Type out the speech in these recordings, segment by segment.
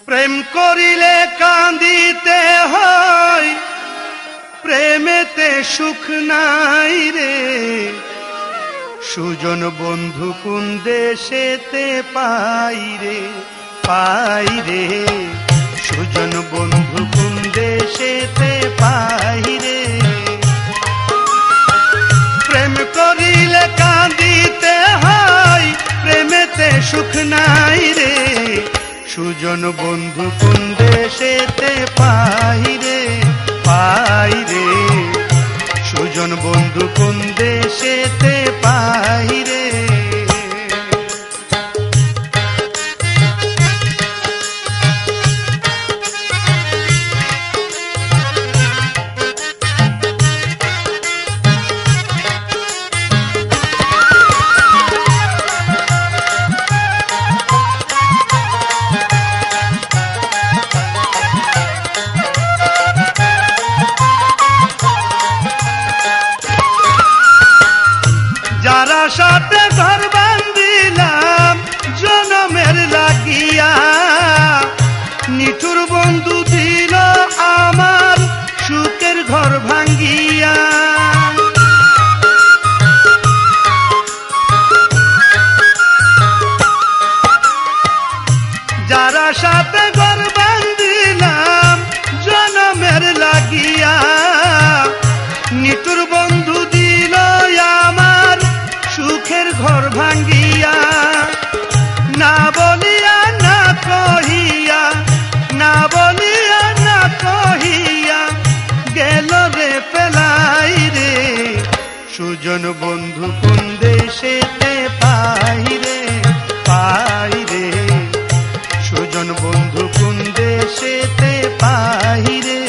প্রেম করিলে কান্দিতে হয়, প্রেমেতে সুখ নাই রে। সুজন বন্ধু কোন দেশেতে পাই রে, পাই রে। সুজন বন্ধু কোন দেশেতে পাই রে। প্রেম করিলে কান্দিতে হয়, প্রেমেতে সুখ নাই রে। সুজন বন্ধু কোন দেশেতে পাই রে, পাই রে। সুজন বন্ধু কোন দেশেতে পাই রে। যারা সাথে ঘর বান্ধিলাম জনমের লাগিয়া, নিঠুর বন্ধু দিল আমার সুখের ঘর ভাঙ্গিয়া। যারা সাথে ঘর বান্ধিলাম জনমের লাগিয়া, নিঠুর বন্ধু দিল আমার সুখের ঘর ভাঙ্গিয়া। না বলিয়া না কহিয়া, না বলিয়া না কহিয়া গেল রে পেলাই রে। সুজন বন্ধু কোন দেশেতে পাই রে, পাই রে। সুজন বন্ধু কোন দেশেতে পাই রে।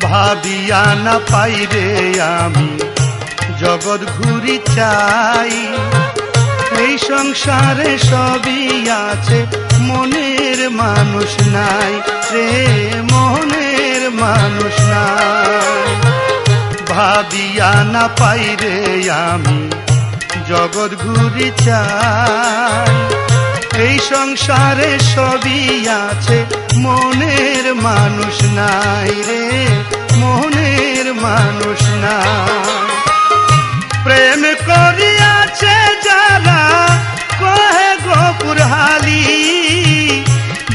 ভাবিয়া না পাই রে আমি জগৎ ঘুরি চাই। এই সংসারে সবই আছে, মনের মানুষ নাই রে, মনের মানুষ নাই। ভাবিয়া না পাই রে আমি জগৎ ঘুরি চাই। এই সংসারে সবই আছে, মনের মানুষ নাই রে, মনের মানুষ নাই। প্রেম করিয়াছে যারা কহে গোপুর হালি,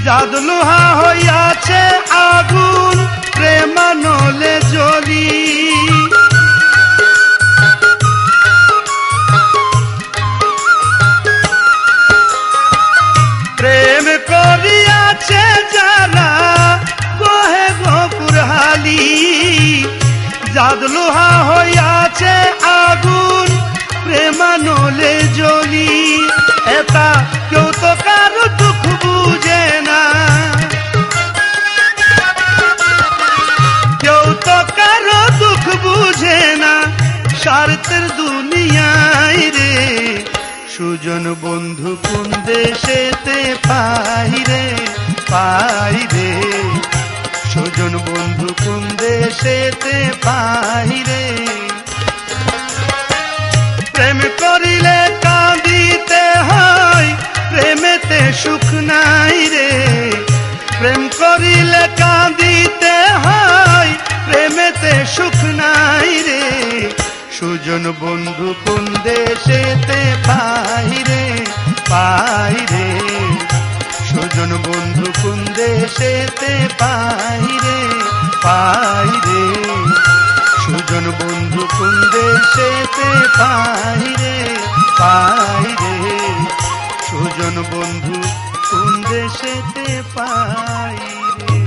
জাদ লোহা হইয়াছে আগুন প্রেমানলে জ্বলি। প্রেম করিয়াছে যারা কহে গোপুর হালি, জাদ লোহা হইয়াছে আগুন প্রেমানলে জ্বলি। এটা কেউ তো কারো দুঃখ বুঝে না, কেউ তো কারো দুঃখ বুঝে না, স্বার্থের দুনিয়ায় রে। সুজন বন্ধু কোন দেশেতে পাই রে, পাই রে। সুজন বন্ধু কোন দেশেতে পাই রে। প্রেম করিলে কাঁদিতে হয়, প্রেমেতে সুখ নাই রে। প্রেম করিলে কাঁদিতে হয়, প্রেমেতে সুখ নাই রে। সুজন বন্ধু কোন দেশেতে পাই রে, পাই রে। সুজন বন্ধু কোন দেশেতে পাই রে, পাই রে। সুজন বন্ধু কোন দেশেতে পাই রে, পাই রে। সুজন বন্ধু কোন দেশেতে পাই রে।